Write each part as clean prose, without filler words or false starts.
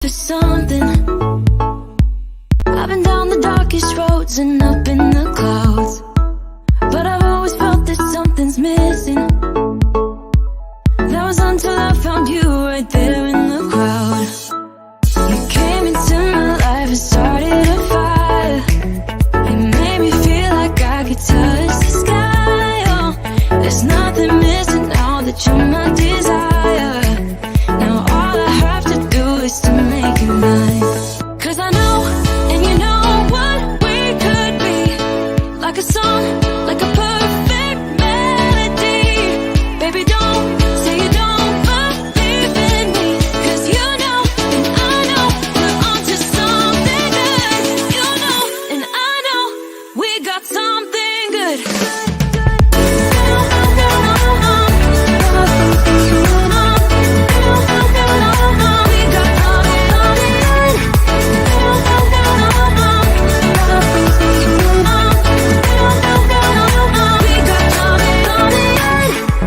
for something. I've been down the darkest roads and up in the clouds, but I've always felt that something's missing. That was until I found you right there in the crowd. You came into my life and started a fire. You made me feel like I could touch the sky. Oh, there's nothing missing now that you're my desire. Now all I have to do is to make you mine. 'Cause I know, and you know what we could be. Like a song, like a perfect melody. Baby, don't say you don't believe in me, 'cause you know, and I know, we're onto something good. You know, and I know, we got something good.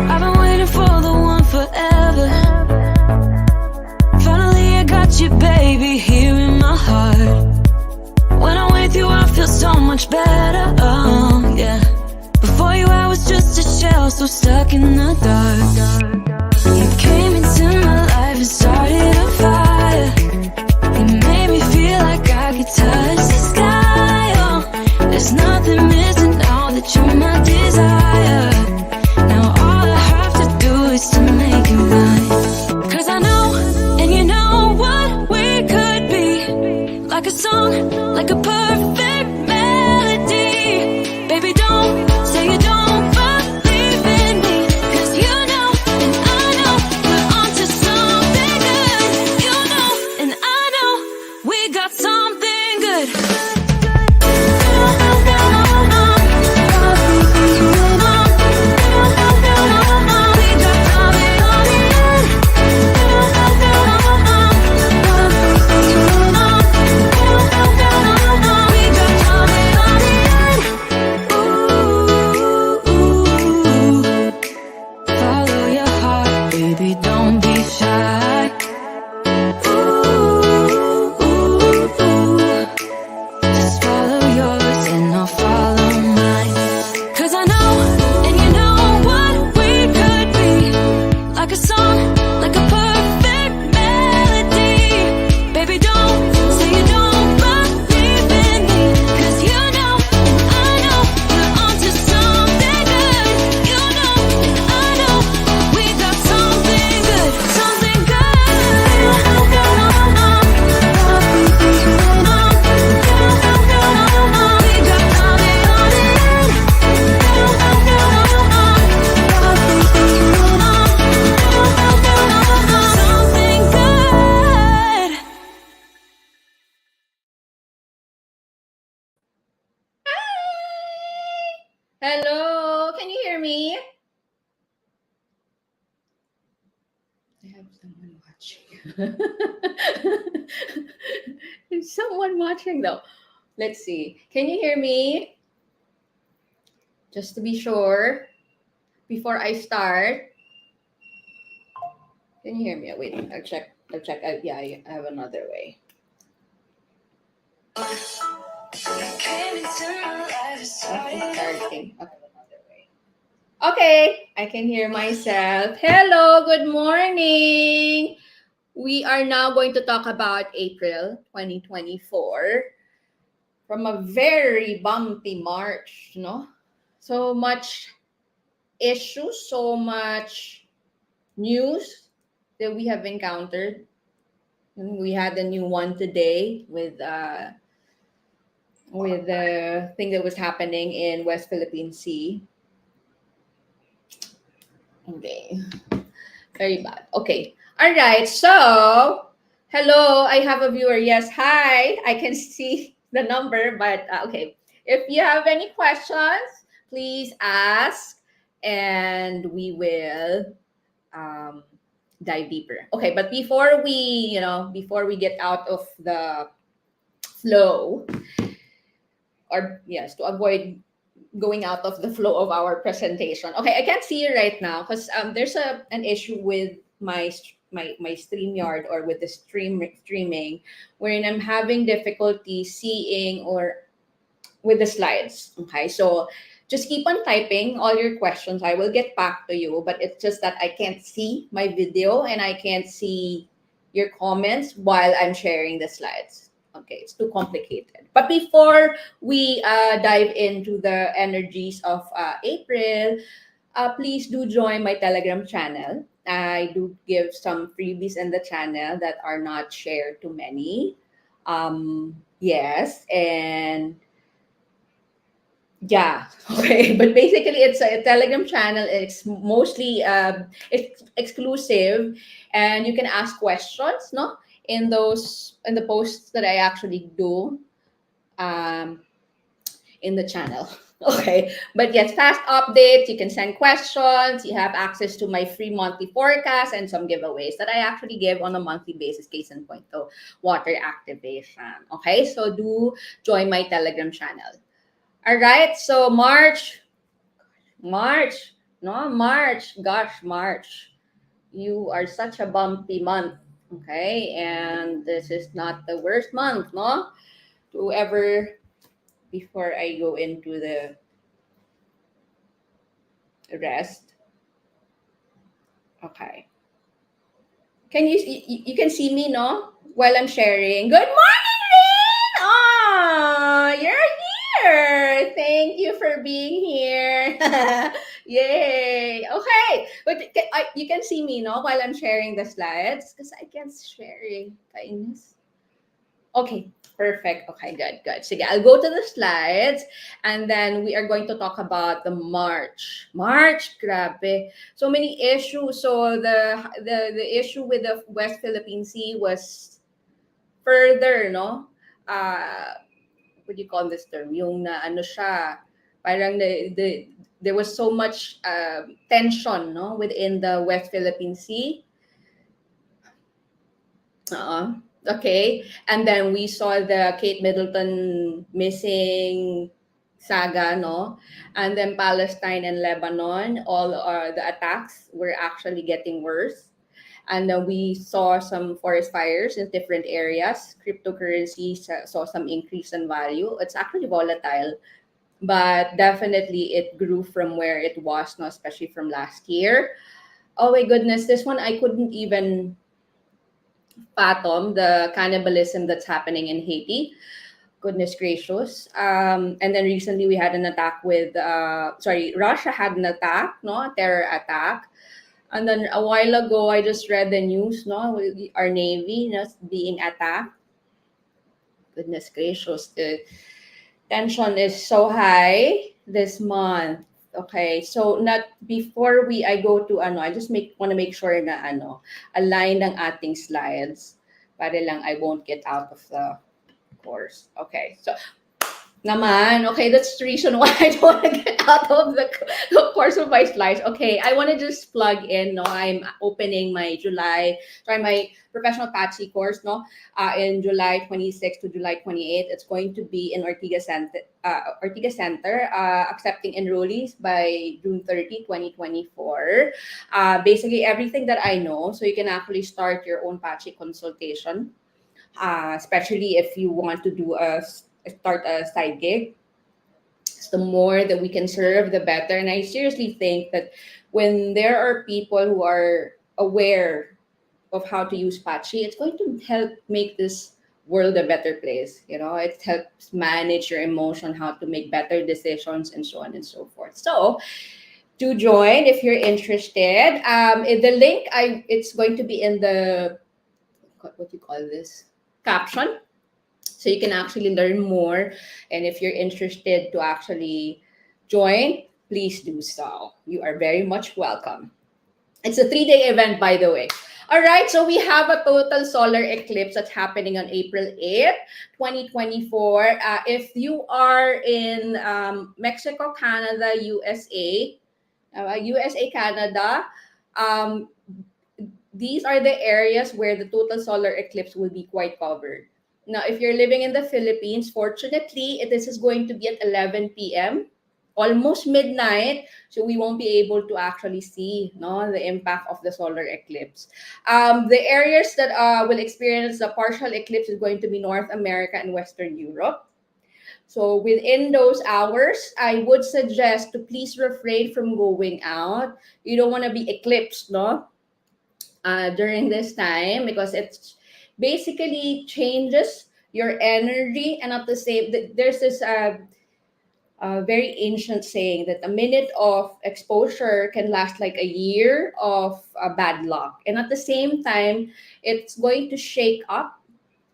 I've been waiting for the one forever. Finally I got you, baby, here in my heart. When I'm with you I feel so much better, oh yeah. Before you I was just a shell, so stuck in the dark. You came into my life and started a fire. You made me feel like I could touch the sky. Oh, there's nothing missing now that you're my desire. Now all I have to do is to make you mine. 'Cause I know, and you know what we could be. Like a song, like a perfect melody. Baby, don't say you don't believe in me, 'cause you know, and I know, we're onto something good. You know, and I know, we got something good. Follow your heart, baby, don't be shy. Just follow yours and I'll follow mine. 'Cause I know, and you know what we could be. Like a song, like a perfect melody. Baby, don't say you don't believe in me, 'cause you know, and I know, we're onto something good. You know, and I know, we got something good. Something good. Something good. Hello, can you hear me? I have someone watching. There's someone watching though. Let's see. Can you hear me? Just to be sure, before I start. Can you hear me? Wait, I'll check. Yeah, I have another way. Came into my life and started. Starting. Okay, I can hear myself. Hello, good morning. We are now going to talk about April 2024 from a very bumpy March, no? So much issues, so much news that we have encountered. And we had a new one today with the thing that was happening in West Philippine Sea. Okay. Very bad. Okay. All right. So, hello. I have a viewer. Yes. Hi. I can see the number, but okay. If you have any questions, please ask and we will dive deeper. Okay. But before we get out of the flow, or yes, to avoid going out of the flow of our presentation. Okay, I can't see you right now because there's an issue with my my StreamYard or with the streaming, wherein I'm having difficulty seeing or with the slides. Okay, so just keep on typing all your questions. I will get back to you, but it's just that I can't see my video and I can't see your comments while I'm sharing the slides. Okay, it's too complicated. But before we dive into the energies of April, please do join my Telegram channel. I do give some freebies in the channel that are not shared to many. Yes, and yeah, okay. But basically, it's a Telegram channel. It's mostly it's exclusive, and you can ask questions, no, in the posts that I actually do um, in the channel. Okay, but yes, fast updates. You can send questions. You have access to my free monthly forecast and some giveaways that I actually give on a monthly basis. Case in point, to water activation. Okay, so do join my Telegram channel. All right, so March, no, March, gosh, March. You are such a bumpy month, okay? And this is not the worst month, no? To ever, before I go into the rest, okay. Can you can see me, no? While I'm sharing. Good morning, Rin! Oh, you're here. Thank you for being here. Yay. Okay. But you can see me, no? While I'm sharing the slides. Because I can't share eh. Kainis. Okay, perfect. Okay, good, good. Sige, I'll go to the slides and then we are going to talk about the March. March, grabe. So many issues. So the issue with the West Philippine Sea was further, no? What do you call this term? Yung na ano siya, parang there was so much tension, no, within the West Philippine Sea. Okay. And then we saw the Kate Middleton missing saga, no? And then Palestine and Lebanon, all the attacks were actually getting worse. And then we saw some forest fires in different areas. Cryptocurrency saw some increase in value. It's actually volatile, but definitely it grew from where it was, no? Especially from last year. Oh my goodness, this one I couldn't even fathom the cannibalism that's happening in Haiti. Goodness gracious. And then recently we had an attack with, Russia had an attack, no, a terror attack. And then a while ago, I just read the news, no, with our Navy, you know, being attacked. Goodness gracious. The tension is so high this month. Okay, so not before I go to ano, I just want to make sure na ano, align ng ating slides para lang I won't get out of the course. Okay, so naman, okay, that's the reason why I don't want to get out of the course of my slides. Okay, I want to just plug in, no, I'm opening my professional Patsy course, no, in July 26 to July 28. It's going to be in Ortiga Center, accepting enrollees by June 30, 2024. Basically, everything that I know, so you can actually start your own Patsy consultation, especially if you want to start a side gig. So the more that we can serve, the better. And I seriously think that when there are people who are aware of how to use Patsy, it's going to help make this world a better place. You know, it helps manage your emotion, how to make better decisions, and so on and so forth. So to join if you're interested. The link it's going to be in the what you call this caption, so you can actually learn more. And if you're interested to actually join, please do so. You are very much welcome. It's a 3-day event, by the way. All right, so we have a total solar eclipse that's happening on April 8th, 2024. If you are in Mexico, Canada, USA, Canada, um, these are the areas where the total solar eclipse will be quite covered. Now, if you're living in the Philippines, fortunately, this is going to be at 11 p.m. almost midnight, so we won't be able to actually see, no, the impact of the solar eclipse. The areas that will experience the partial eclipse is going to be North America and Western Europe. So within those hours, I would suggest to please refrain from going out. You don't want to be eclipsed, no, during this time, because it's basically changes your energy. And at the same, there's this very ancient saying that a minute of exposure can last like a year of bad luck. And at the same time, it's going to shake up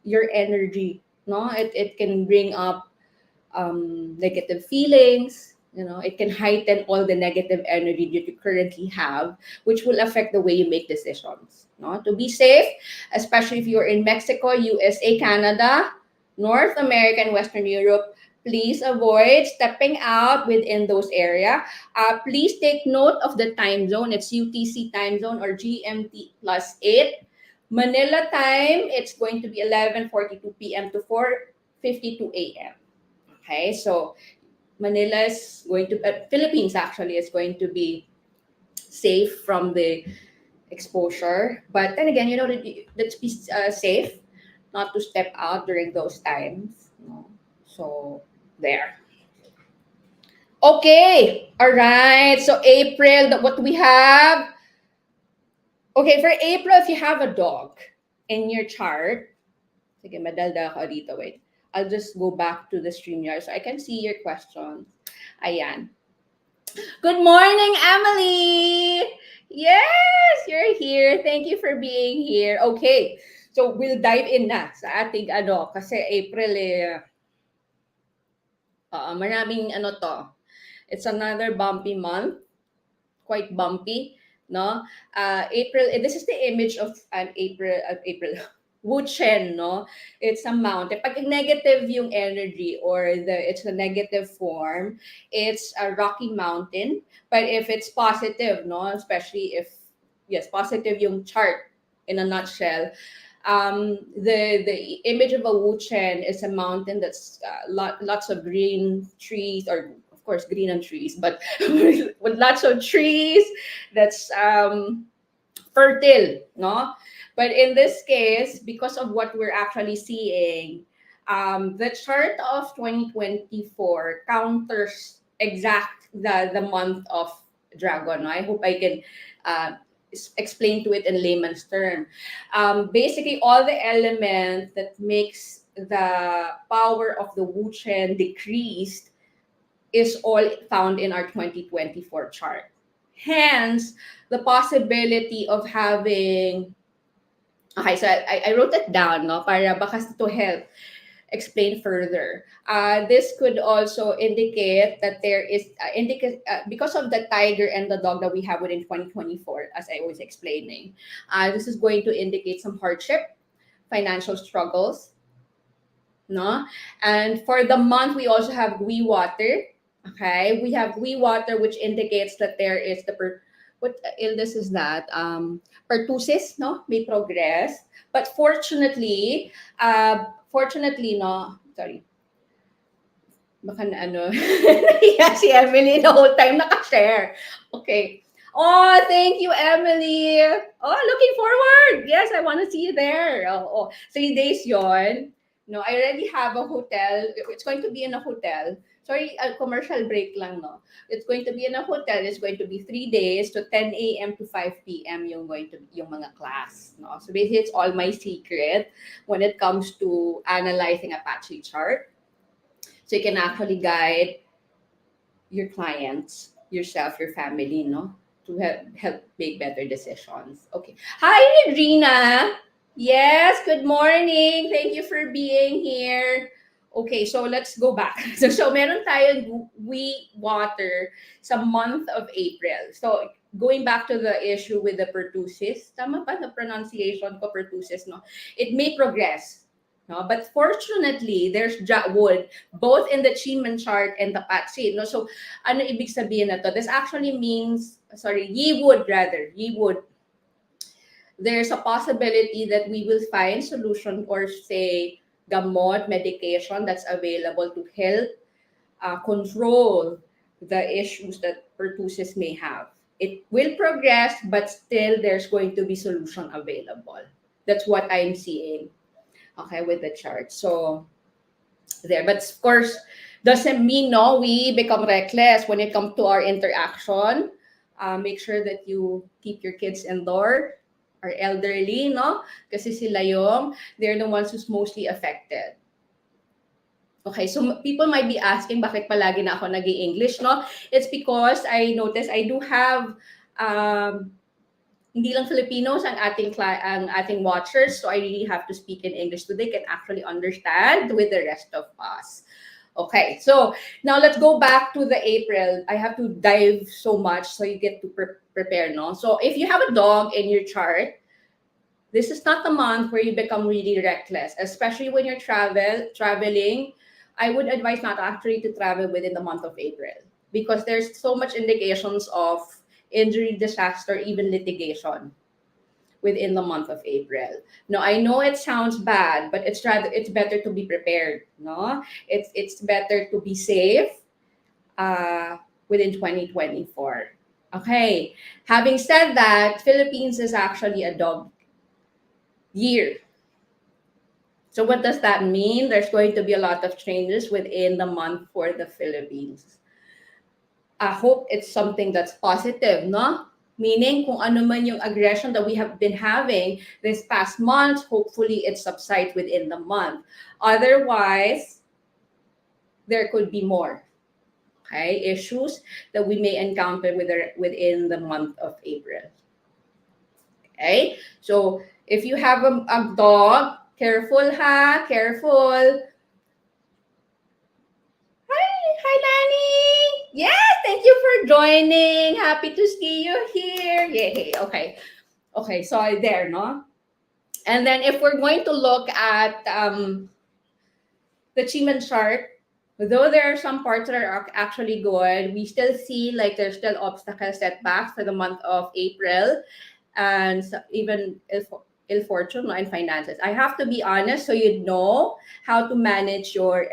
your energy. No, it can bring up negative feelings. You know, it can heighten all the negative energy that you currently have, which will affect the way you make decisions. No, to be safe, especially if you're in Mexico, USA, Canada, North America, and Western Europe, please avoid stepping out within those area. Please take note of the time zone. It's UTC time zone or GMT +8. Manila time, it's going to be 11:42 p.m. to 4:52 a.m. Okay, so Manila is going to, Philippines actually is going to be safe from the exposure. But then again, let's be safe not to step out during those times. No? So, there. Okay, all right. So, April, what we have. Okay, for April, if you have a dog in your chart, sige, madalda ako dito, wait. I'll just go back to the StreamYard so I can see your questions. Ayan. Good morning, Emily! Yes, you're here. Thank you for being here. Okay, so we'll dive in na sa ating kasi April maraming to. It's another bumpy month, quite bumpy, no? April, this is the image of an April Wuchen, no? It's a mountain. Pag negative yung energy or it's a negative form, it's a rocky mountain. But if it's positive, no, especially if yes, positive yung chart in a nutshell. The image of a Wuchen is a mountain that's lots of green trees, or of course green and trees, but with lots of trees that's fertile, no? But in this case, because of what we're actually seeing, the chart of 2024 counters exact the month of dragon. No? I hope I can explain to it in layman's term. Basically, all the elements that makes the power of the Wuchen decreased is all found in our 2024 chart. Hence, the possibility of having. Okay, so I wrote it down, no, para baka to help explain further. This could also indicate that there is because of the tiger and the dog that we have within 2024, as I was explaining. This is going to indicate some hardship, financial struggles, no. And for the month, we also have Gui water. Okay, we have Gui water, which indicates that there is what illness is that? Pertussis, no, may progress. But fortunately, no, sorry. Baka na yeah, si Emily the whole time naka-share. Okay. Oh, thank you, Emily. Oh, looking forward. Yes, I want to see you there. Oh, 3 days yon. No, I already have a hotel. It's going to be in a hotel. Sorry, a commercial break lang, no? It's going to be in a hotel. It's going to be 3 days to 10 a.m. to 5 p.m. yung going to be yung mga class, no? So basically, it's all my secret when it comes to analyzing Apache chart. So you can actually guide your clients, yourself, your family, no? To help make better decisions. Okay. Hi, Regina. Yes, good morning. Thank you for being here. Okay, so let's go back. So meron tayong Gui water sa month of April. So going back to the issue with the pertussis, tama ba the pronunciation ko, pertussis, no? It may progress, no? But fortunately, there's wood both in the Chiman chart and the Patsi, no? So ano ibig sabihin na to? This actually means, ye wood. There's a possibility that we will find solution or say gamot, medication that's available to help control the issues that pertussis may have. It will progress, but still there's going to be solution available. That's what I'm seeing, okay, with the chart. So there, but of course, doesn't mean no we become reckless when it comes to our interaction. Make sure that you keep your kids indoor, or elderly, no? Kasi sila yung, they're the ones who's mostly affected. Okay, so people might be asking bakit palagi na ako nag-i-English, no? It's because I noticed I do have hindi lang Filipinos ang ating watchers, so I really have to speak in English so they can actually understand with the rest of us. Okay, so now let's go back to the April. I have to dive so much so you get to prepare, no? So if you have a dog in your chart, this is not the month where you become really reckless, especially when you're traveling. I would advise not actually to travel within the month of April because there's so much indications of injury, disaster, even litigation within the month of April. Now I know it sounds bad, but it's better to be prepared. No, it's better to be safe within 2024. Okay. Having said that, Philippines is actually a dog year. So what does that mean? There's going to be a lot of changes within the month for the Philippines. I hope it's something that's positive, no? Meaning, kung ano man yung aggression that we have been having this past month, hopefully it subsides within the month. Otherwise, there could be more, okay, issues that we may encounter within the month of April. Okay, so if you have a dog, careful ha, careful. Hi, Lani. Yes, thank you for joining. Happy to see you here. Yay. Okay. Okay, so there, no? And then if we're going to look at the Chiman chart, though there are some parts that are actually good, we still see like there's still obstacle setbacks for the month of April, and even ill fortune, no, and finances. I have to be honest, so you know how to manage your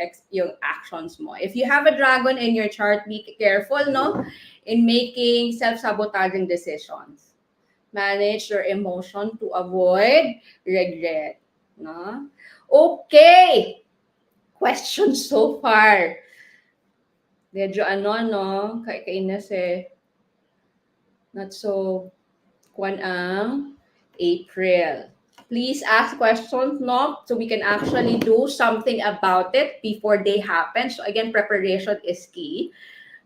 actions more. If you have a dragon in your chart, be careful, no, in making self-sabotaging decisions. Manage your emotion to avoid regret. No? Okay. Questions so far. Medyo no? Kainis Not so kwan ang April. Please ask questions, no? So we can actually do something about it before they happen. So again, preparation is key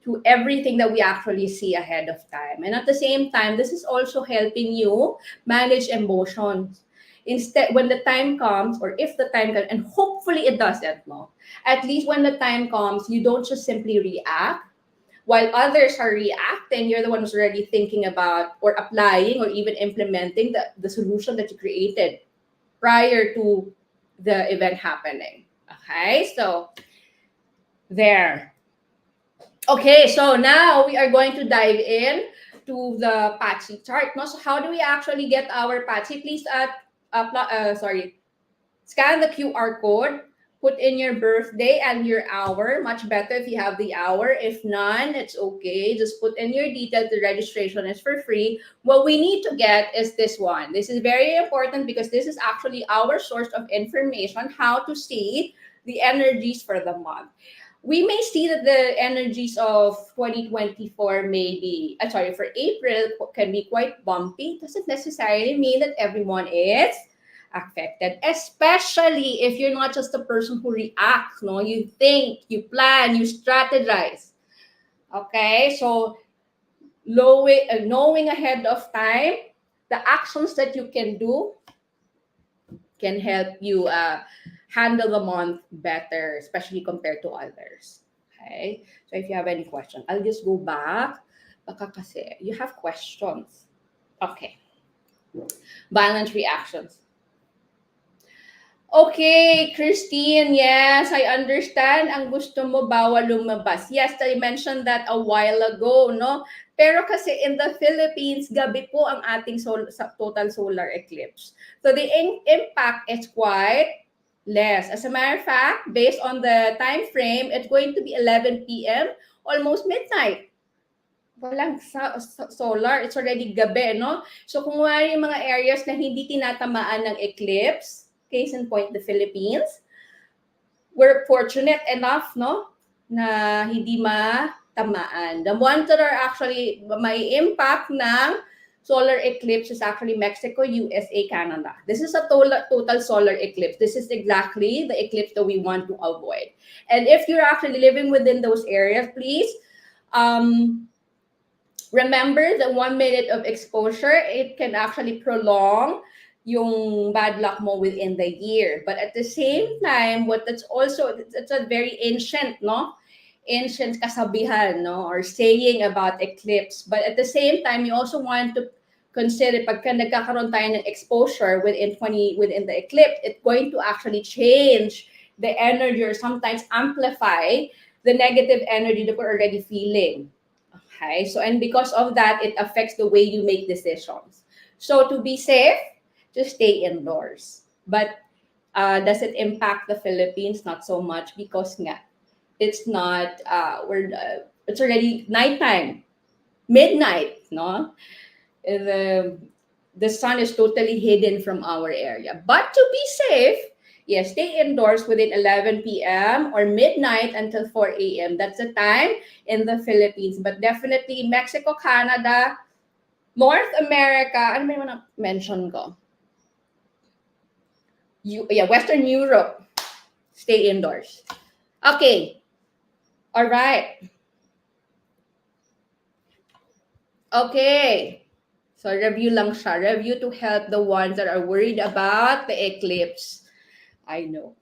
to everything that we actually see ahead of time. And at the same time, this is also helping you manage emotions. Instead, when the time comes, or if the time comes, and hopefully it doesn't, no? At least when the time comes, you don't just simply react. While others are reacting, you're the one who's already thinking about or applying or even implementing the solution that you created prior to the event happening. Okay, so there. Okay, so now we are going to dive in to the PATSI chart. No? So how do we actually get our PATSI? Please scan the QR code, put in your birthday and your hour. Much better if you have the hour. If none, it's okay. Just put in your details. The registration is for free. What we need to get is this one. This is very important because this is actually our source of information, how to see the energies for the month. We may see that the energies of 2024 for April can be quite bumpy. Doesn't necessarily mean that everyone is affected, especially if you're not just the person who reacts, no? You think, you plan, you strategize. Okay, so knowing ahead of time the actions that you can do can help you handle the month better, especially compared to others. Okay, so if you have any question, I'll just go back. Baka kasi you have questions. Okay, violent reactions. Okay, Christine, yes, I understand. Ang gusto mo, bawal lumabas. Yes, I mentioned that a while ago, no? Pero kasi in the Philippines, gabi po ang ating total solar eclipse. So the impact is quite less. As a matter of fact, based on the time frame, it's going to be 11 p.m., almost midnight. Walang solar. It's already gabi, no? So kung wari yung mga areas na hindi tinatamaan ng eclipse, case in point, the Philippines, we're fortunate enough, no, na hindi matamaan. The ones that are actually may impact ng solar eclipse is actually Mexico, USA, Canada. This is a total solar eclipse. This is exactly the eclipse that we want to avoid. And if you're actually living within those areas, please remember the 1 minute of exposure, it can actually prolong yung bad luck mo within the year. But at the same time, what that's also, it's a very ancient, no? Ancient kasabihan, no? Or saying about eclipse. But at the same time, you also want to consider pagka nagkakaroon tayo ng exposure within the eclipse, it's going to actually change the energy or sometimes amplify the negative energy that we're already feeling. Okay, so and because of that, it affects the way you make decisions. So to be safe, just stay indoors. But does it impact the Philippines? Not so much because nga, it's not, it's already nighttime, midnight, no? The sun is totally hidden from our area. But to be safe, yes, stay indoors within 11 p.m. or midnight until 4 a.m. That's the time in the Philippines. But definitely Mexico, Canada, North America, ano may mga mention ko? Western Europe, stay indoors. Okay. All right. Okay. So review lang siya. Review to help the ones that are worried about the eclipse. I know.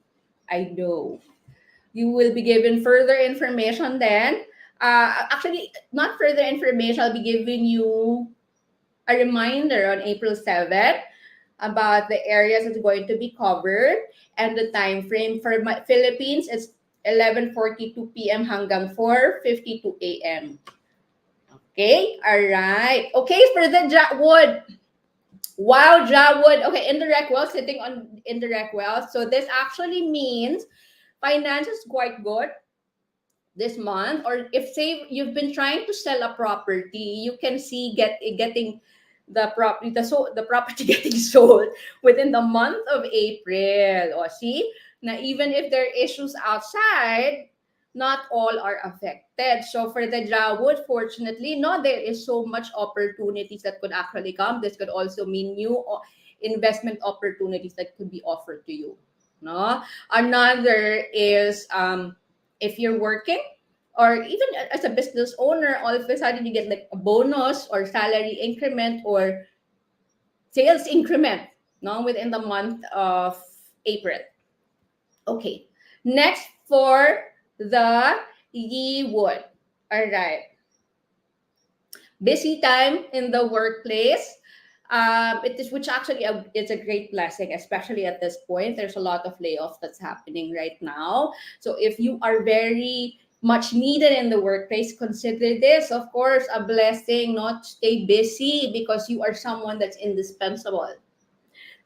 You will be given further information then. Actually, not further information. I'll be giving you a reminder on April 7th about the areas that's going to be covered and the time frame. For Philippines, it's 11:42 p.m. hanggang 4:52 a.m. Okay? All right. Okay, for the wood. Wow, Jawood. Okay, indirect wealth, sitting on indirect wealth. So this actually means finance is quite good this month. Or if, say, you've been trying to sell a property, you can see getting the property getting sold within the month of April. Or see, na even if there are issues outside, not all are affected. So for the Jawood, fortunately, no, there is so much opportunities that could actually come. This could also mean new investment opportunities that could be offered to you. No, another is if you're working or even as a business owner, all of a sudden you get like a bonus or salary increment or sales increment, no, within the month of April. Okay, next for the Yi wood. All right. Busy time in the workplace. It is, which actually it's a great blessing, especially at this point. There's a lot of layoffs that's happening right now. So if you are very much needed in the workplace, consider this, of course, a blessing. Not stay busy because you are someone that's indispensable.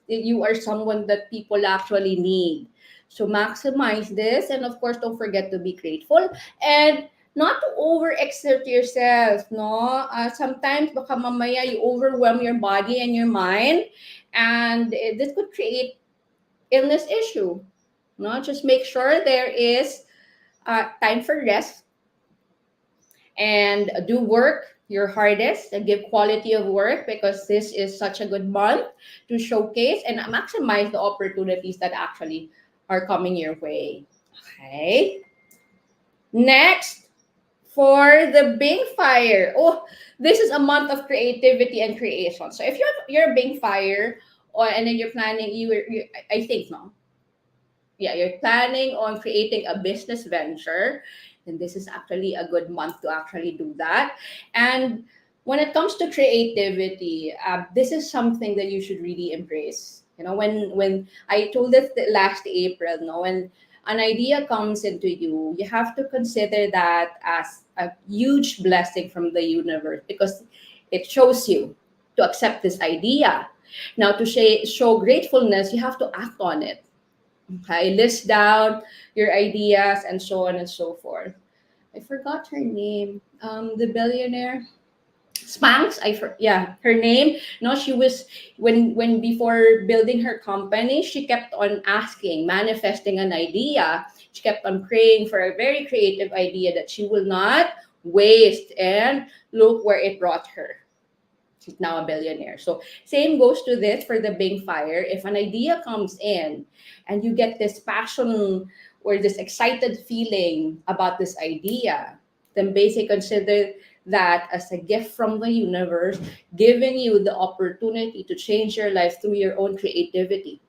You are someone that people actually need. So maximize this, and of course, don't forget to be grateful and not to overexert yourself. No, sometimes baka mamaya you overwhelm your body and your mind, and this could create illness issue. No, just make sure there is time for rest and do work your hardest and give quality of work, because this is such a good month to showcase and maximize the opportunities that actually are coming your way. Okay. Next, for the Bing Fire. Oh, this is a month of creativity and creation. So if you're a Bing Fire, and then you're planning, I think no. Yeah, you're planning on creating a business venture, then this is actually a good month to actually do that. And when it comes to creativity, this is something that you should really embrace. You know, when I told this last April, no, when an idea comes into you, you have to consider that as a huge blessing from the universe, because it shows you to accept this idea. Now, to show gratefulness, you have to act on it. Okay, list down your ideas and so on and so forth. I forgot her name. The billionaire. Spanx, yeah, her name. No, she was when before building her company, she kept on asking, manifesting an idea. She kept on praying for a very creative idea that she will not waste, and look where it brought her. She's now a billionaire. So same goes to this for the Bing Fire. If an idea comes in and you get this passion or this excited feeling about this idea, then basically consider that as a gift from the universe, giving you the opportunity to change your life through your own creativity.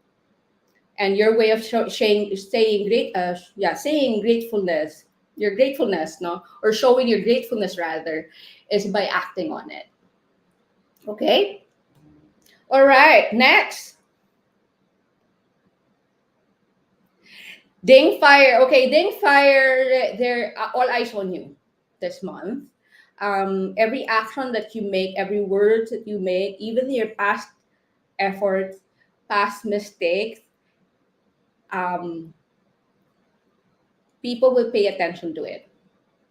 And your way of saying gratefulness, your gratefulness, no, or showing your gratefulness rather, is by acting on it. Okay. All right, next. Ding Fire. Okay, Ding Fire, they're all eyes on you this month. Every action that you make, every word that you make, even your past efforts, past mistakes, um, people will pay attention to it.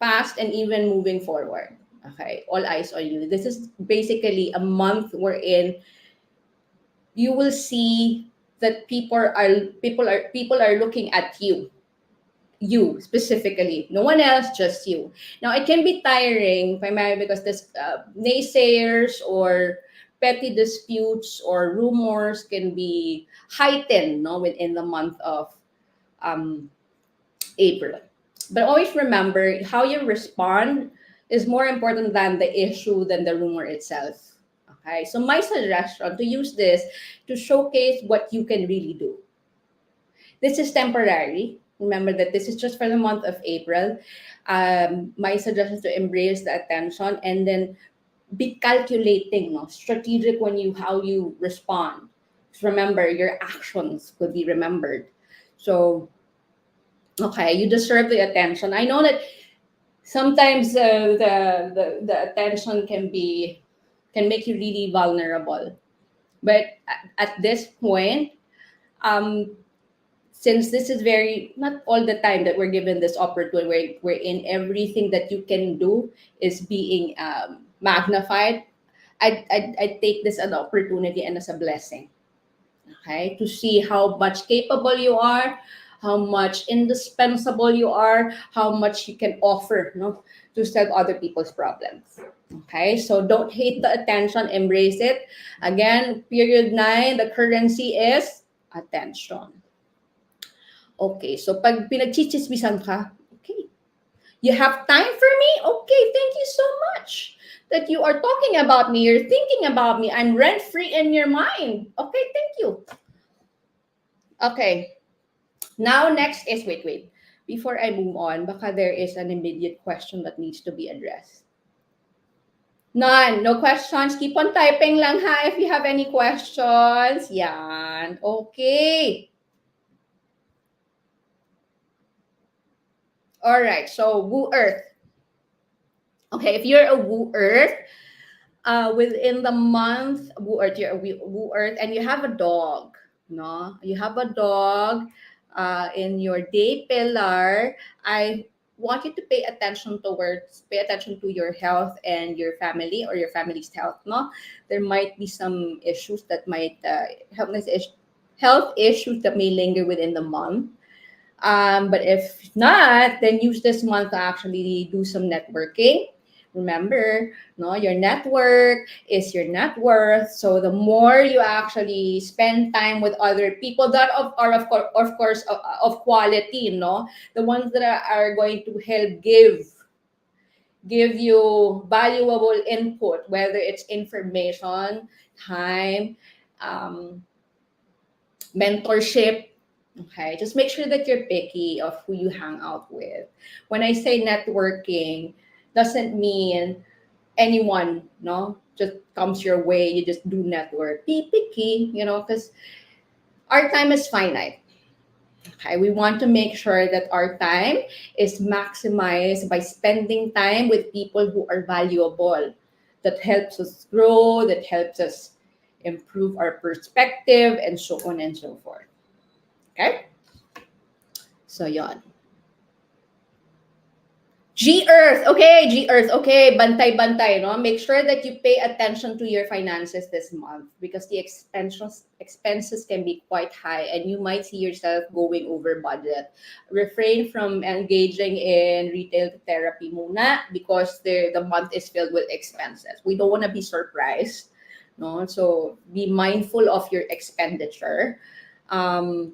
Past and even moving forward. Okay, all eyes on you. This is basically a month wherein you will see that people are looking at you specifically, no one else, just you. Now it can be tiring primarily because this naysayers or petty disputes or rumors can be heightened, no, within the month of um, April. But always remember, how you respond is more important than the issue, than the rumor itself. Okay, so my suggestion to use this to showcase what you can really do. This is temporary. Remember that this is just for the month of April. My suggestion is to embrace the attention and then be calculating, no, strategic when you how you respond. Just remember, your actions will be remembered. So, okay, you deserve the attention. I know that sometimes the attention can make you really vulnerable, but at this point, um, since this is very not all the time that we're given this opportunity where in everything that you can do is being magnified, I'd take this as an opportunity and as a blessing, okay, to see how much capable you are, how much indispensable you are, how much you can offer, no, to solve other people's problems. Okay, so don't hate the attention, embrace it. Again, period 9, the currency is attention. Okay, so pag pinagchichismisan ka, okay, you have time for me? Okay, thank you so much that you are talking about me, you're thinking about me, I'm rent-free in your mind. Okay, thank you. Okay, now next is, wait. Before I move on, baka there is an immediate question that needs to be addressed. None, no questions. Keep on typing lang ha if you have any questions. Yan, okay. All right, so Woo Earth. Okay, if you're a Woo Earth, within the month, Woo Earth, you're a Woo Earth, and you have a dog, no? You have a dog in your day pillar. I want you to pay attention to your health and your family or your family's health, no? There might be some issues that might, health issues that may linger within the month. But if not, then use this month to actually do some networking. Remember, no, your network is your net worth. So the more you actually spend time with other people that are of course of quality, no, the ones that are going to help give you valuable input, whether it's information, time, um, mentorship. Okay, just make sure that you're picky of who you hang out with. When I say networking, doesn't mean anyone, no, just comes your way. You just do network. Be picky, because our time is finite. Okay, we want to make sure that our time is maximized by spending time with people who are valuable, that helps us grow, that helps us improve our perspective, and so on and so forth. Okay. So yon. G-Earth, okay, G-Earth, okay, bantay-bantay, no? Make sure that you pay attention to your finances this month because the expenses can be quite high and you might see yourself going over budget. Refrain from engaging in retail therapy muna because the month is filled with expenses. We don't want to be surprised, no? So be mindful of your expenditure. Um,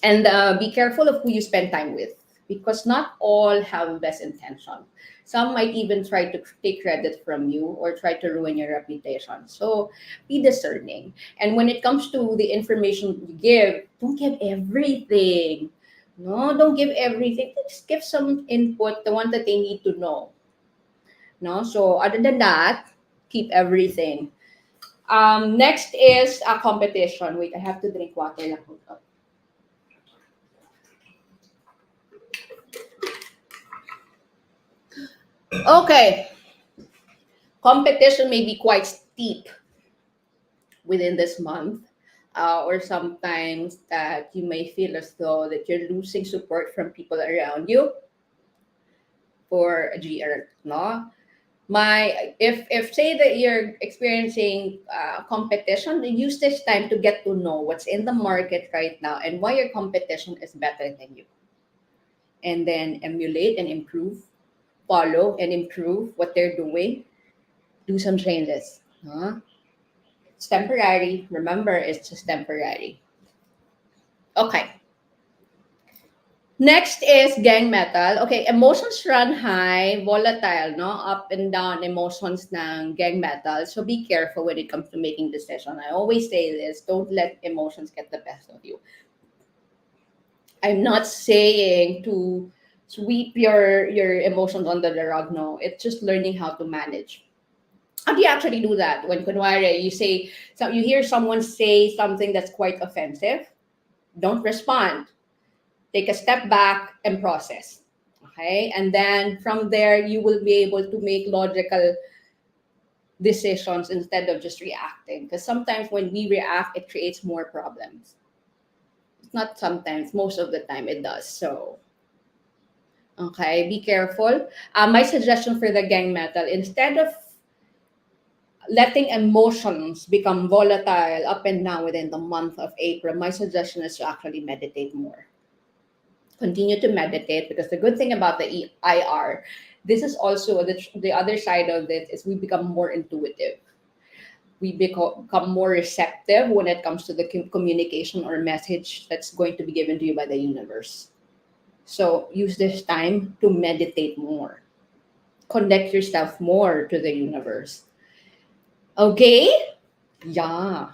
and be careful of who you spend time with because not all have best intention. Some might even try to take credit from you or try to ruin your reputation. So be discerning. And when it comes to the information you give, don't give everything. No, don't give everything. Just give some input, the one that they need to know. No, so other than that, keep everything. Next is a competition. Wait, I have to drink water. Lang. Okay, competition may be quite steep within this month, or sometimes that you may feel as though that you're losing support from people around you for a GR, no? If say that you're experiencing competition, then use this time to get to know what's in the market right now and why your competition is better than you, and then emulate and improve, follow and improve what they're doing, do some changes. No? It's temporary. Remember, it's just temporary. Okay. Next is gang metal. Okay, emotions run high, volatile, no? Up and down emotions ng gang metal. So be careful when it comes to making decisions. I always say this, don't let emotions get the best of you. I'm not saying to sweep your emotions under the rug, no. It's just learning how to manage. How do you actually do that? When kunwari, you say, so you hear someone say something that's quite offensive, don't respond. Take a step back and process. Okay? And then from there, you will be able to make logical decisions instead of just reacting. Because sometimes when we react, it creates more problems. It's not sometimes, most of the time it does. So, okay, be careful. My suggestion for the gang metal, instead of letting emotions become volatile up and down within the month of April, my suggestion is to actually meditate more. Continue to meditate because the good thing about the IR, this is also the other side of it is we become more intuitive. We become more receptive when it comes to the communication or message that's going to be given to you by the universe. So use this time to meditate more. Connect yourself more to the universe. Okay? Yeah.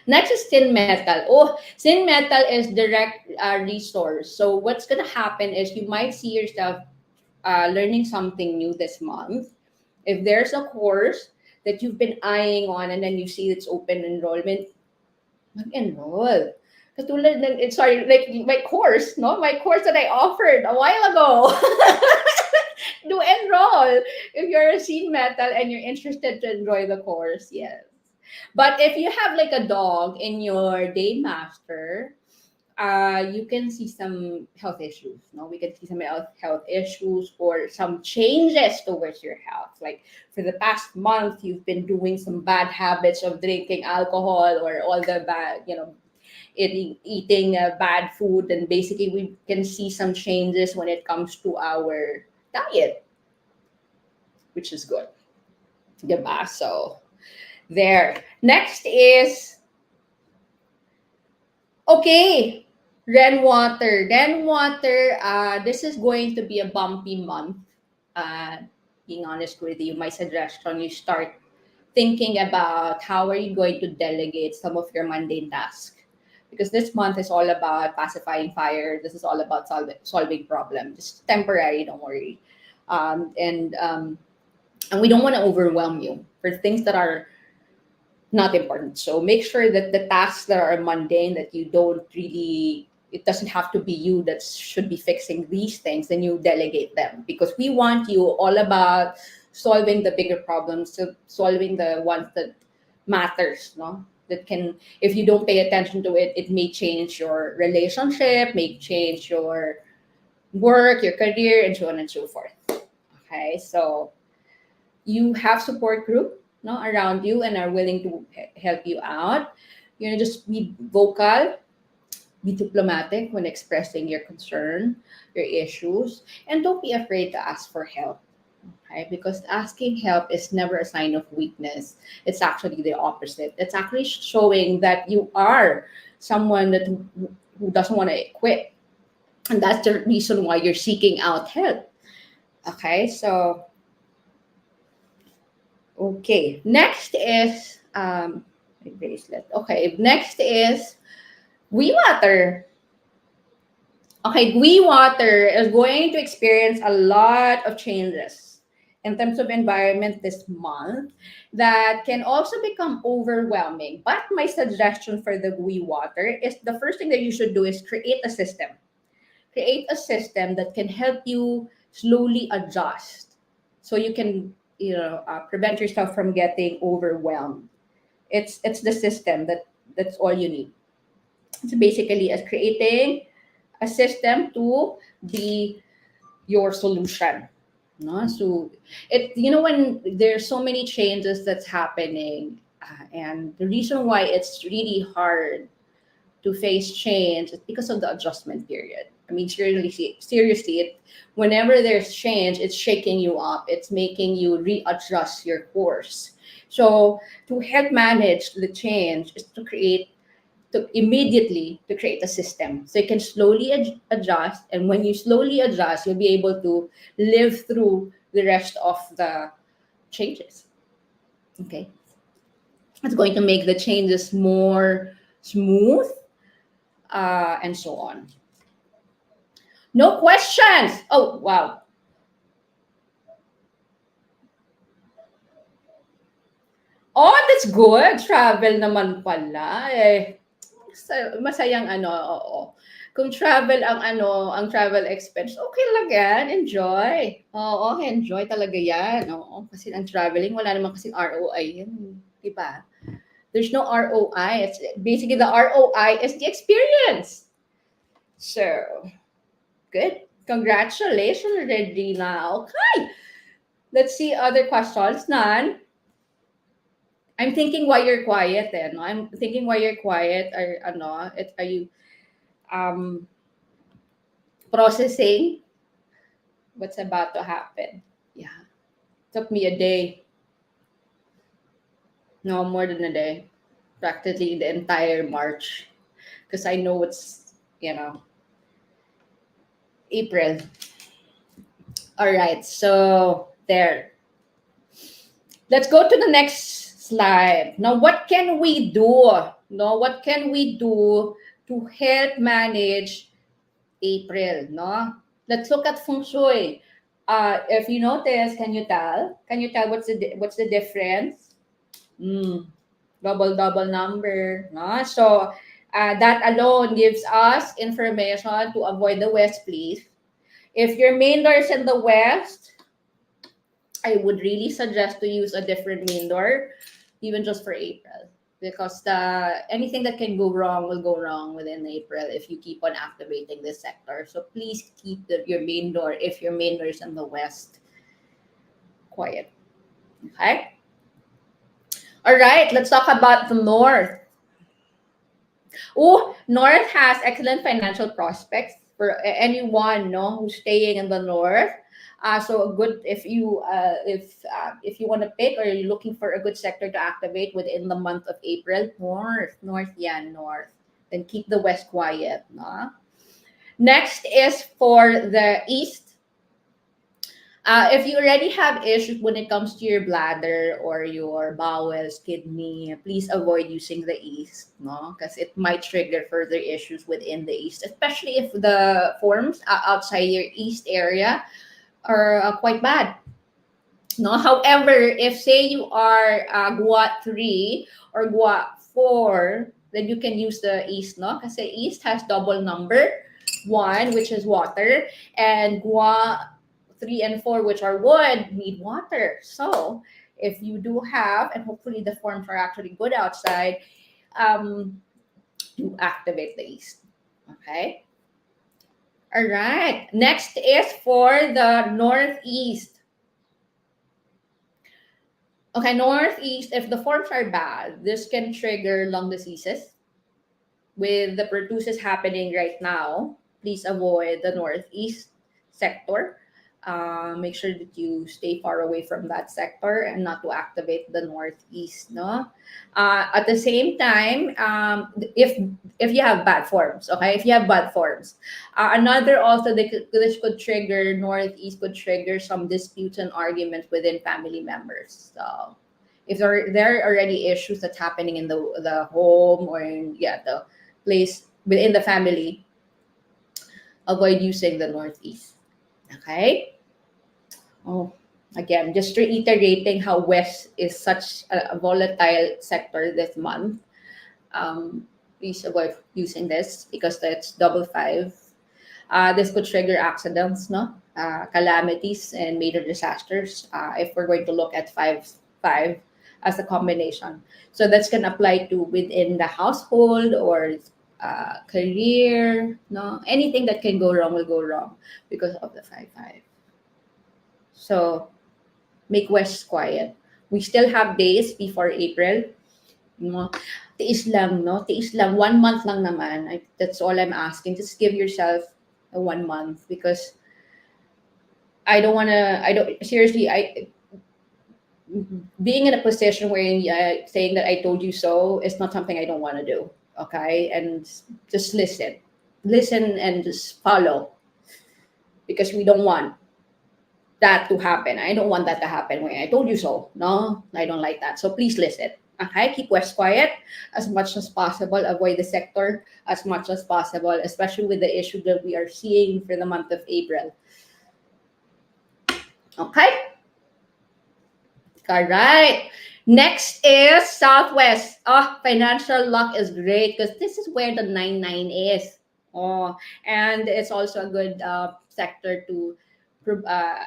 Next is tin metal. Oh, tin metal is direct resource. So what's gonna happen is you might see yourself learning something new this month. If there's a course that you've been eyeing on and then you see it's open enrollment, mag-enroll. Katulad ng, sorry, like my course, no? My course that I offered a while ago. Do enroll if you're a scene metal and you're interested to enjoy the course. Yes. But if you have like a dog in your day master, you can see some health issues. No, we can see some health issues or some changes towards your health. Like for the past month, you've been doing some bad habits of drinking alcohol or all the bad, eating bad food, and basically we can see some changes when it comes to our diet, which is good. Diba? So there. Next is okay. Rainwater. Rainwater. This is going to be a bumpy month. Uh, being honest with you, my suggestion: you start thinking about how are you going to delegate some of your mundane tasks, because this month is all about pacifying fire. This is all about solving problems. It's temporary. Don't worry. And we don't want to overwhelm you for things that are not important. So make sure that the tasks that are mundane, that you don't really, it doesn't have to be you that should be fixing these things, then you delegate them, because we want you all about solving the bigger problems, so solving the ones that matters, no? that can, if you don't pay attention to it, it may change your relationship, may change your work, your career, and so on and so forth. Okay, so you have support group, no, around you and are willing to help you out. You know, just be vocal, be diplomatic when expressing your concern, your issues, and don't be afraid to ask for help. Okay, because asking help is never a sign of weakness. It's actually the opposite. It's actually showing that you are someone that who doesn't want to quit, and that's the reason why you're seeking out help. Okay, so okay, next is my bracelet. Okay, next is we water. Okay, Gui water is going to experience a lot of changes in terms of environment this month that can also become overwhelming. But my suggestion for the Gui water is the first thing that you should do is create a system. Create a system that can help you slowly adjust so you can, prevent yourself from getting overwhelmed. It's the system that's all you need. It's basically as creating a system to be your solution. No? So it, when there's so many changes that's happening, and the reason why it's really hard to face change is because of the adjustment period. I mean, seriously, whenever there's change, it's shaking you up. It's making you readjust your course. So to help manage the change is to create a system so you can slowly adjust, and when you slowly adjust you'll be able to live through the rest of the changes. Okay, it's going to make the changes more smooth, and so on. No questions. Oh wow. Oh, that's good. Travel naman pala eh. Masayang ano, oo. Kung travel ang ano, ang travel expense, okay lang yan, enjoy. Oo, enjoy talaga yan. Oo, kasi ang traveling, wala naman kasing ROI yan. Di ba? There's no ROI. It's basically the ROI is the experience. So, good. Congratulations, Regina. Okay. Let's see other questions. None. I'm thinking why you're quiet eh, no? I'm thinking why you're quiet or ano, are you um processing what's about to happen? Yeah. Took me a day. No, more than a day. Practically the entire March. Because I know it's, April. All right, so there. Let's go to the next slide. Now, what can we do? No, what can we do to help manage April? No, let's look at Feng Shui. If you notice, can you tell? Can you tell what's the difference? Double number. No, so that alone gives us information to avoid the west, please. If your main door is in the west, I would really suggest to use a different main door, even just for April, because anything that can go wrong will go wrong within April if you keep on activating this sector. So please keep your main door, if your main door is in the west, quiet. Okay. All right. Let's talk about the north. Oh, north has excellent financial prospects for anyone, no, who's staying in the north. So good if you want to pick or you're looking for a good sector to activate within the month of April, north, yeah, north. Then keep the west quiet, no? Next is for the east. If you already have issues when it comes to your bladder or your bowels, kidney, please avoid using the east, no, because it might trigger further issues within the east, especially if the forms outside your east area are quite bad. No, however, if say you are GUA 3 or GUA 4, then you can use the east, no? Kasi east has double number 1, which is water, and GUA 3 and 4, which are wood, need water. So if you do have, and hopefully the forms are actually good outside, um, to activate the east. Okay. All right. Next is for the northeast. Okay, northeast, if the forms are bad, this can trigger lung diseases. With the pertussis happening right now, please avoid the northeast sector. Make sure that you stay far away from that sector and not to activate the northeast. No, at the same time, if you have bad forms, okay, if you have bad forms, another also this could trigger northeast could trigger some disputes and arguments within family members. So if there are already issues that's happening in the home or in the place within the family, avoid using the northeast. Okay. Oh, again, just reiterating how west is such a volatile sector this month. Please avoid using this because that's double five. This could trigger accidents, no, calamities and major disasters. If we're going to look at five as a combination, so that's can apply to within the household or career. No, anything that can go wrong will go wrong because of the 5-5. So make West quiet. We still have days before April. No, tiis lang, no? Tiis lang. 1 month lang naman. That's all I'm asking. Just give yourself a 1 month because I don't want to, I don't, seriously, being in a position where saying that I told you so is not something I don't want to do. Okay. And just listen and just follow because we don't want that to happen. I don't want that to happen when I told you so. No, I don't like that. So please listen. Okay, keep West quiet as much as possible. Avoid the sector as much as possible, especially with the issue that we are seeing for the month of April. Okay. All right. Next is Southwest. Oh, financial luck is great because this is where the 99 is. Oh, and it's also a good sector to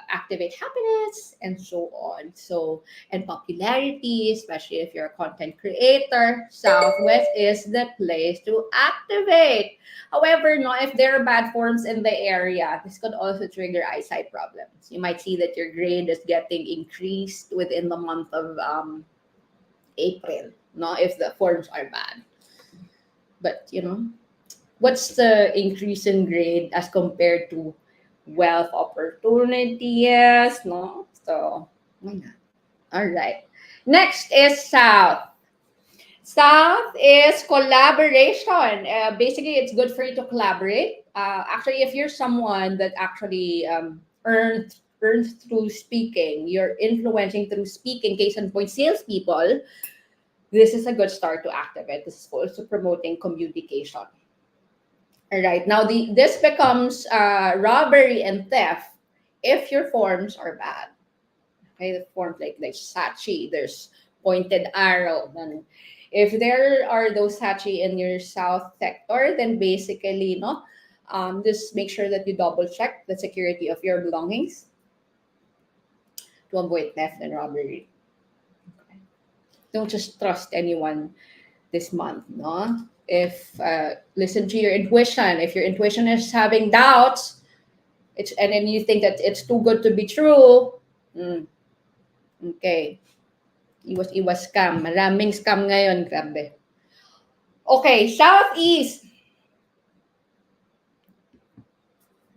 activate happiness and so on. So, and popularity, especially if you're a content creator, Southwest is the place to activate. However, no, if there are bad forms in the area, this could also trigger eyesight problems. You might see that your grade is getting increased within the month of April, no, if the forms are bad. But what's the increase in grade as compared to wealth opportunities, no? So, why not? All right. Next is South. South is collaboration. Basically, it's good for you to collaborate. Actually, if you're someone that actually earns through speaking, you're influencing through speaking. Case in point, salespeople. This is a good start to activate. This is also promoting communication. All right. Now, this becomes robbery and theft if your forms are bad. Okay, the forms like sachi, there's pointed arrow. Then, if there are those sachi in your south sector, then basically, just make sure that you double check the security of your belongings to avoid theft and robbery. Okay. Don't just trust anyone this month, no? If listen to your intuition. If your intuition is having doubts, and then you think that it's too good to be true, okay. Iwas scam. Maraming scam ngayon, grabe. Okay, southeast.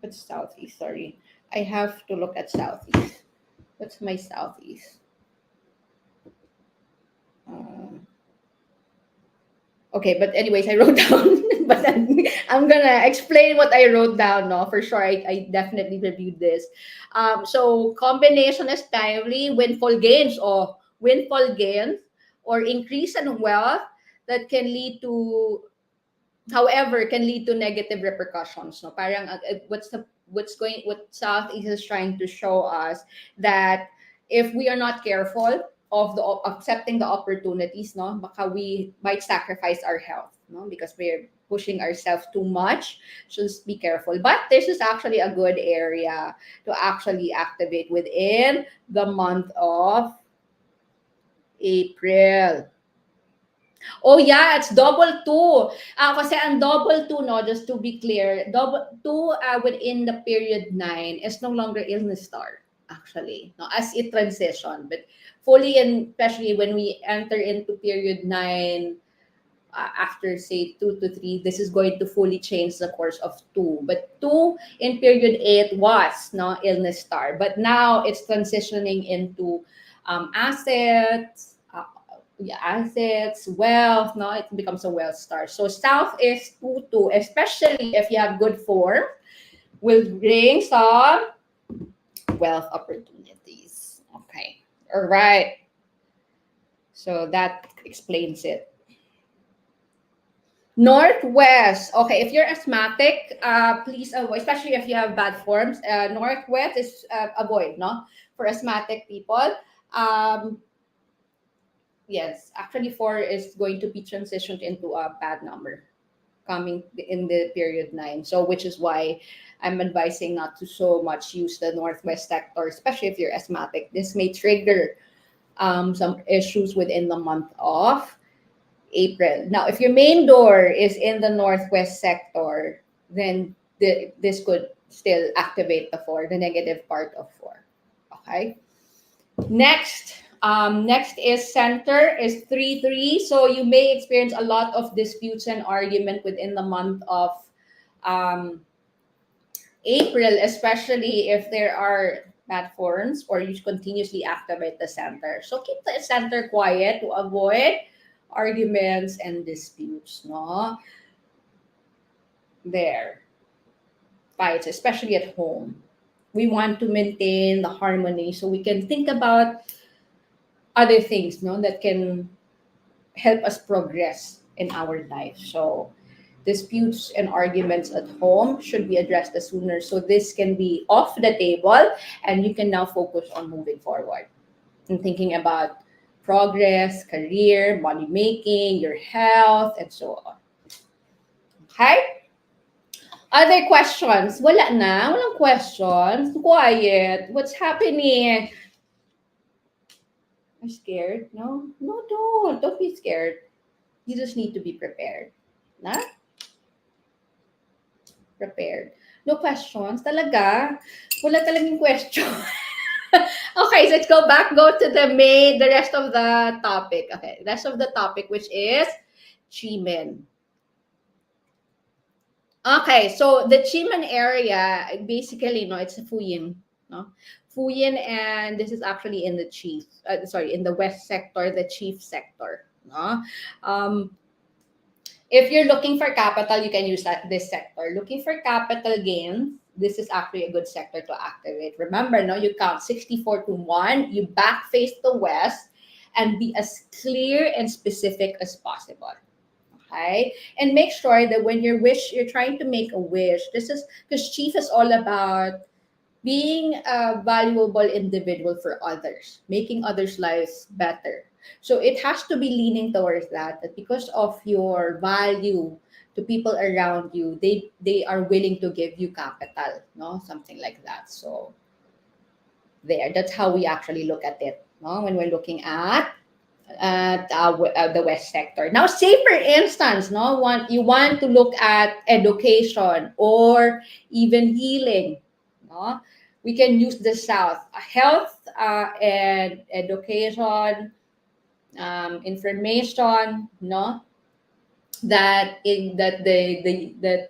What's southeast? Sorry. I have to look at southeast. What's my southeast? Okay, but anyways, I wrote down, but I'm gonna explain what I wrote down. No, for sure, I definitely reviewed this. So combination is timely windfall gains or windfall gains or increase in wealth that can lead to, however, can lead to negative repercussions. No, parang what Southeast is trying to show us that if we are not careful of accepting the opportunities, no, baka we might sacrifice our health, no, because we're pushing ourselves too much. So just be careful. But this is actually a good area to actually activate within the month of April. Oh yeah, it's double two. Kasi ang double two, no, just to be clear, double two within the period 9 is no longer illness star, actually, no, as it transition. But fully, and especially when we enter into period 9, after say 2 to 3, this is going to fully change the course of 2. But 2 in period 8 was no illness star, but now it's transitioning into assets, yeah, assets, wealth. No, it becomes a wealth star. So south is 2 2, especially if you have good form, will bring some wealth opportunities. Okay, all right. So that explains it. Northwest. Okay, if you're asthmatic, please avoid, especially if you have bad forms. Northwest is avoid, no, for asthmatic people. Um, yes, actually, 4 is going to be transitioned into a bad number coming in the period 9. So, which is why I'm advising not to so much use the Northwest sector, especially if you're asthmatic. This may trigger some issues within the month of April. Now, if your main door is in the northwest sector, then this could still activate the 4, the negative part of 4. Okay. Next is center is 3 3. So you may experience a lot of disputes and argument within the month of um, April, especially if there are bad forms or you continuously activate the center. So keep the center quiet to avoid arguments and disputes, no? There. Fights, especially at home. We want to maintain the harmony so we can think about other things, no, that can help us progress in our life. So disputes and arguments at home should be addressed as sooner so this can be off the table and you can now focus on moving forward and thinking about progress, career, money making, your health, and so on. Okay? Other questions? Wala na? Walang questions? Quiet. What's happening? I'm scared? No? No, don't. Don't be scared. You just need to be prepared. Na? Prepared. No questions? Talaga? Wala talagang question. Okay, so let's go back. Go to the rest of the topic. Okay, rest of the topic, which is Chimen. Okay, so the Chimen area, basically, no, it's a Fuyin, no? Fuyin, and this is actually in the in the west sector, the chief sector, no? If you're looking for capital, you can use this sector. Looking for capital gains, this is actually a good sector to activate. Remember, no, you count 64 to 1, you back face the west, and be as clear and specific as possible. Okay? And make sure that when you're trying to make a wish, this is because chief is all about being a valuable individual for others, making others' lives better. So it has to be leaning towards that because of your value to people around you, they are willing to give you capital, no, something like that. So that's how we actually look at it, no, when we're looking at the west sector. Now, say for instance, no, you want to look at education or even healing, no, we can use the south, health and education, information, no, that the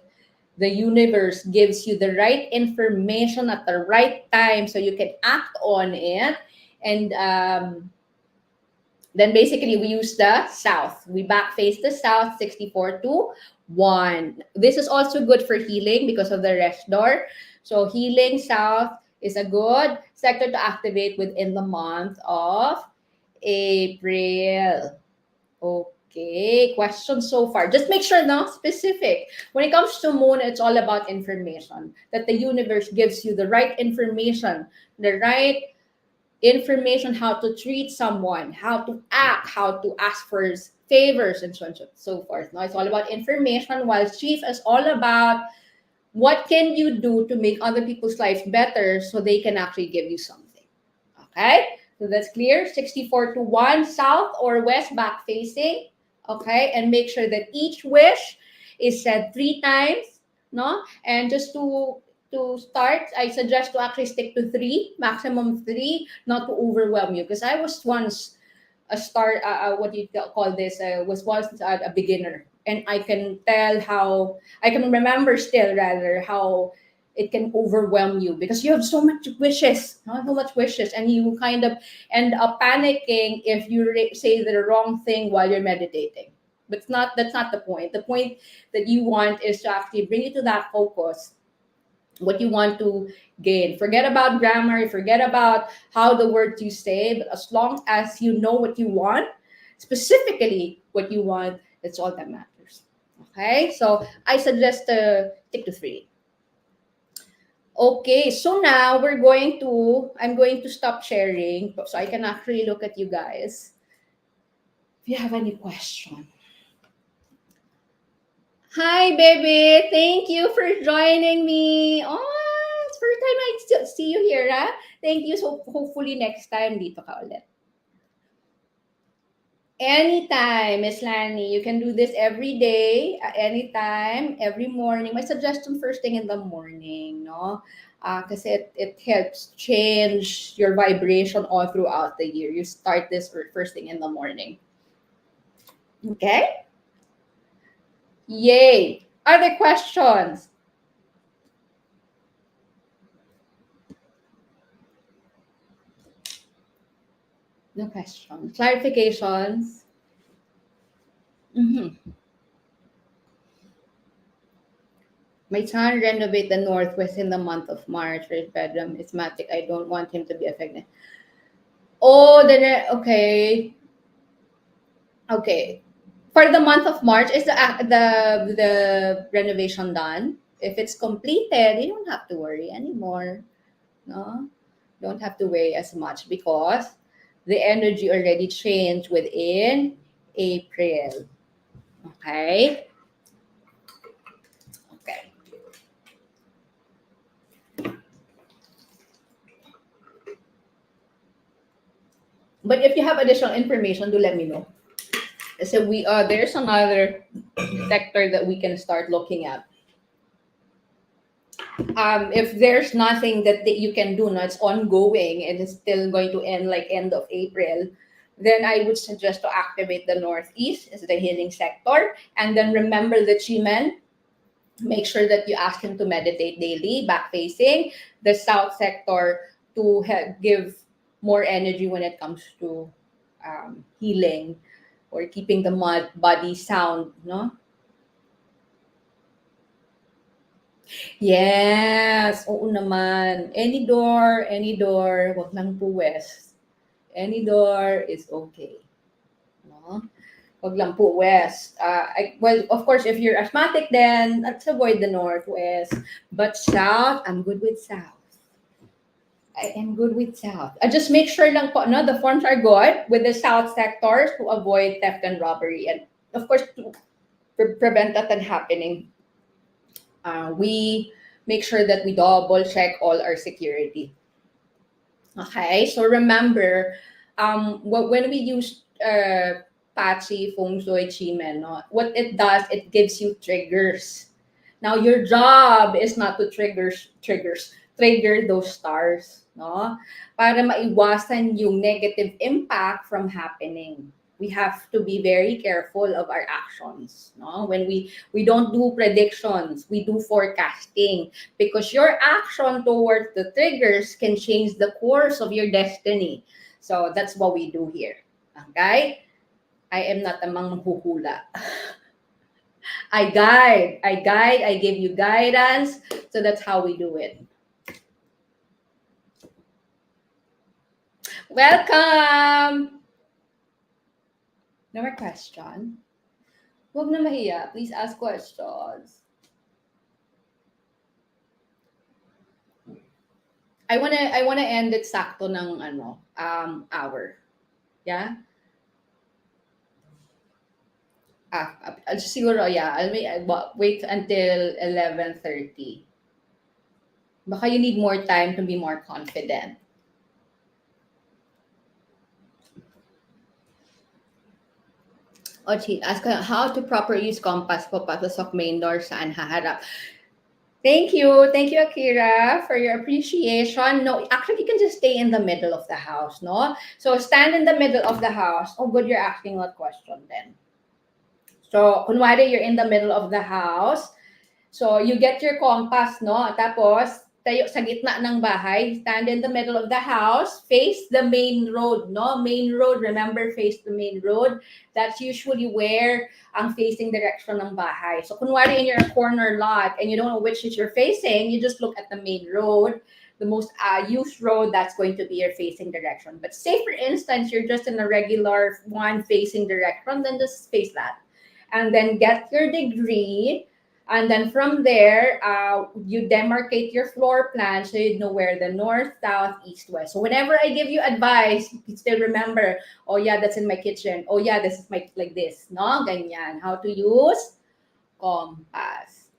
universe gives you the right information at the right time so you can act on it. And then basically we use the south. We back face the south, 64 to 1. This is also good for healing because of the rest door. So healing south is a good sector to activate within the month of April. Okay, questions so far. Just make sure, no, specific. When it comes to moon, it's all about information. That the universe gives you the right information, how to treat someone, how to act, how to ask for favors, and so on and so forth. No, it's all about information, while chief is all about what can you do to make other people's lives better so they can actually give you something. Okay, so that's clear. 64 to 1, south or west back facing. Okay, and make sure that each wish is said 3 times, no? And just to start, I suggest to actually stick to three, maximum three, not to overwhelm you. Because I was once a start, what do you call this? Was once a beginner, and I can tell how I can remember still rather how it can overwhelm you because you have so much wishes, not so much wishes, and you kind of end up panicking if you say the wrong thing while you're meditating. But it's not that's not the point. The point that you want is to actually bring you to that focus, what you want to gain. Forget about grammar, forget about how the words you say, but as long as you know what you want, specifically what you want, that's all that matters. Okay, so I suggest to stick to three. Okay, so now I'm going to stop sharing so I can actually look at you guys. If you have any question. Hi, baby. Thank you for joining me. Oh, it's first time I see you here, ha? Thank you. So hopefully next time dito ka ulit. Anytime, Miss Lani. You can do this every day, anytime, every morning. My suggestion first thing in the morning, no? Because it helps change your vibration all throughout the year. You start this first thing in the morning. Okay? Yay. Other questions? No question. Clarifications? Mm-hmm. My son renovate the northwest in the month of March for his bedroom. It's matic. I don't want him to be affected. Oh, okay. Okay. For the month of March, is the renovation done? If it's completed, you don't have to worry anymore. No, don't have to worry as much because the energy already changed within April. Okay. Okay. But if you have additional information, do let me know. So there's another sector that we can start looking at. If there's nothing that you can do, no, it's ongoing and it's still going to end like end of April, then I would suggest to activate the northeast as the healing sector, and then remember the Chimen. Make sure that you ask him to meditate daily, back facing the south sector to help give more energy when it comes to healing or keeping the body sound, no? Yes, oo naman. Any door, wag lang po west. Any door is okay. No? Wag lang po west. Well, of course, if you're asthmatic, then let's avoid the northwest. But south, I'm good with south. I am good with south. I just make sure lang po, no, the forms are good with the south sectors to avoid theft and robbery. And of course, to prevent that from happening, we make sure that we double check all our security. Okay, so remember, when we use Patsy, Feng Shui, Chimen, no, what it does, it gives you triggers. Now, your job is not to trigger those stars, no? Para maiwasan yung negative impact from happening. We have to be very careful of our actions, no? When we don't do predictions, we do forecasting because your action towards the triggers can change the course of your destiny. So that's what we do here. Okay? I am not a manghuhula. I give you guidance. So that's how we do it. Welcome! No more question? Huwag na mahiya. Please ask questions. I wanna end it sakto ng hour. Yeah? Siguro, yeah. I'll wait until 11:30. Baka you need more time to be more confident. Ochi, ask how to properly use compass po papasok main door saan haharap. Thank you. Thank you, Akira, for your appreciation. No, actually, you can just stay in the middle of the house, no? So stand in the middle of the house. Oh, good, you're asking that question then. So, kunwari, you're in the middle of the house. So, you get your compass, no? Tapos, tayo sa gitna ng bahay, stand in the middle of the house, face the main road, no? Main road, remember, face the main road. That's usually where ang facing direction ng bahay. So, kunwari in your corner lot and you don't know which is you're facing, you just look at the main road, the most used road, that's going to be your facing direction. But say, for instance, you're just in a regular one facing direction, then just face that. And then get your degree, and then from there, you demarcate your floor plan so you know where the north, south, east, west. So whenever I give you advice, you still remember, oh yeah, that's in my kitchen. Oh yeah, this is my, like this, no? Ganyan. How to use compass.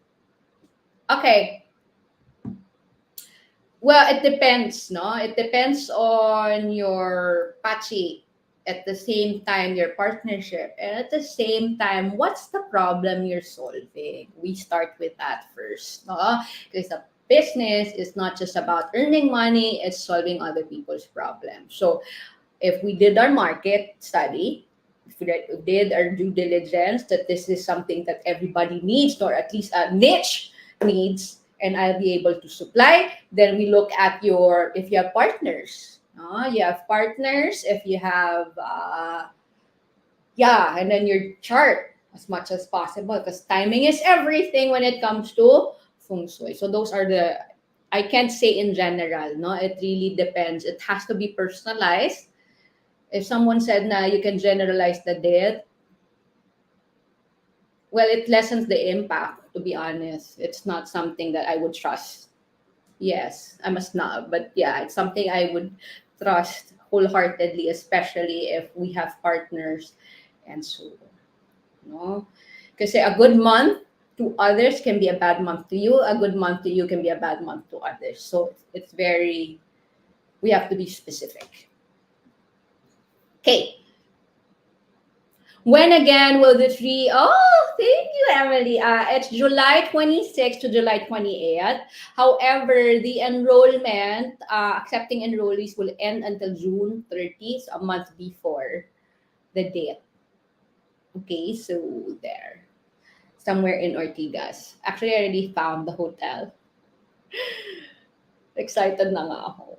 Okay. Well, it depends, no? It depends on your pachi, at the same time your partnership, and at the same time what's the problem you're solving. We start with that first, no? Because the business is not just about earning money, it's solving other people's problems. So if we did our market study, if we did our due diligence that this is something that everybody needs, or at least a niche needs, and I'll be able to supply, then we look at your, if you have partners, you have partners, if you have, yeah, and then your chart as much as possible, because timing is everything when it comes to feng shui. So those are the, I can't say in general, no, it really depends. It has to be personalized. If someone said na you can generalize the death, well, it lessens the impact, to be honest. It's not something that I would trust. Yes, I'm a snob, but yeah, it's something I would trust wholeheartedly, especially if we have partners and so, no? Because a good month to others can be a bad month to you. A good month to you can be a bad month to others. So it's very, we have to be specific. Okay. When again will the tree? Oh, thank you, Emily. It's July 26th to July 28th. However, the enrollment, accepting enrollees will end until June 30th, so a month before the date. Okay, so there. Somewhere in Ortigas. Actually, I already found the hotel. Excited na nga ako.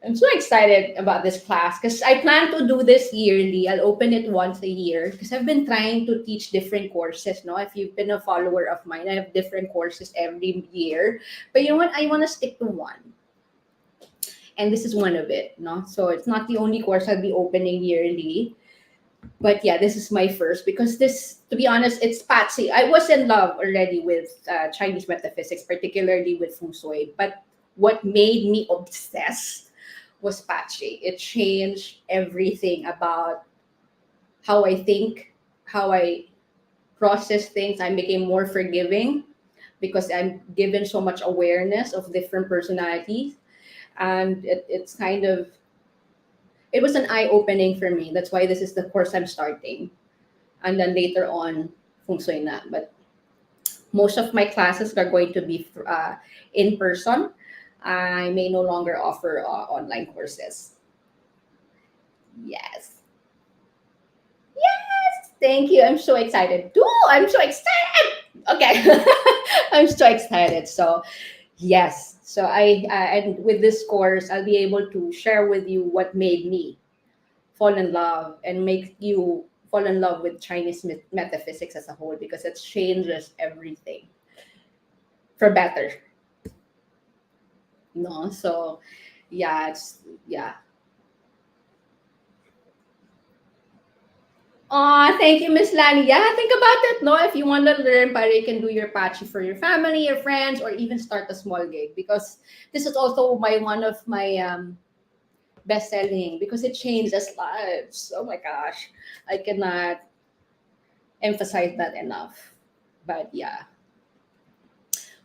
I'm so excited about this class because I plan to do this yearly. I'll open it once a year because I've been trying to teach different courses. No, if you've been a follower of mine, I have different courses every year. But you know what? I want to stick to one, and this is one of it. No, so it's not the only course I'll be opening yearly. But yeah, this is my first because this, to be honest, it's Patsy. I was in love already with Chinese metaphysics, particularly with Feng Shui. But what made me obsessed was Patsy. It changed everything about how I think, how I process things. I became more forgiving because I'm given so much awareness of different personalities. And it's kind of, it was an eye opening for me. That's why this is the course I'm starting. And then later on, Feng Shui na. But most of my classes are going to be in person. I may no longer offer online courses. Yes. Yes. Thank you. I'm so excited. Too. I'm so excited. Okay. I'm so excited. So, yes. So and with this course, I'll be able to share with you what made me fall in love and make you fall in love with Chinese metaphysics as a whole because it changes everything for better. No, so yeah, it's yeah. Oh, thank you, Miss Lani. Yeah, think about it. No, if you want to learn, para you can do your patchy for your family, your friends, or even start a small gig because this is also my one of my best selling because it changes lives. Oh my gosh, I cannot emphasize that enough. But yeah,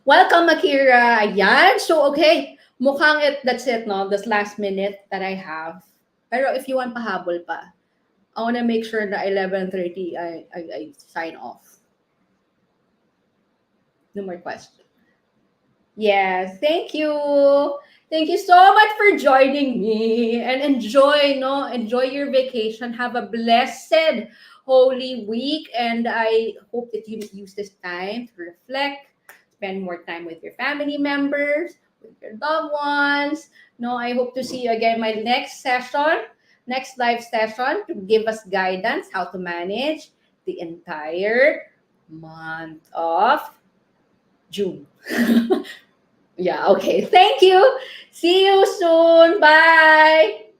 welcome, Akira. Ayan. So okay, mukhang it. That's it. No, this last minute that I have. Pero if you want pahabol pa, I want to make sure that 11:30 I sign off. No more questions. Yes, thank you. Thank you so much for joining me and enjoy, no, enjoy your vacation. Have a blessed holy week and I hope that you use this time to reflect, spend more time with your family members, with your loved ones. No, I hope to see you again my next session, next live session to give us guidance how to manage the entire month of June. Yeah, okay. Thank you. See you soon. Bye.